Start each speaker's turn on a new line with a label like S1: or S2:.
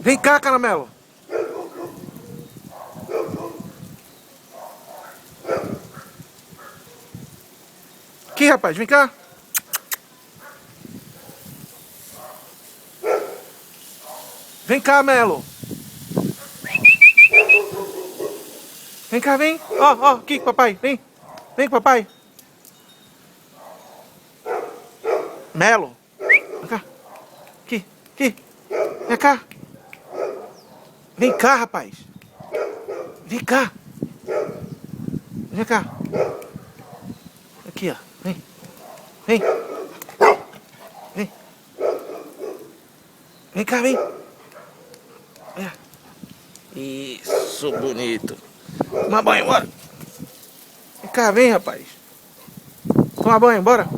S1: Vem cá, Caramelo. Aqui, rapaz, vem cá. Vem cá, Melo. Vem cá, vem. Ó, ó, aqui, papai, vem. Vem, papai. Melo. Vem cá. Aqui, aqui. Vem cá. Vem cá, rapaz. Vem cá. Vem cá. Aqui, ó. Vem. Vem. Vem. Vem cá, vem. Isso, bonito. Toma banho, bora. Vem cá, vem, rapaz. Toma banho, bora.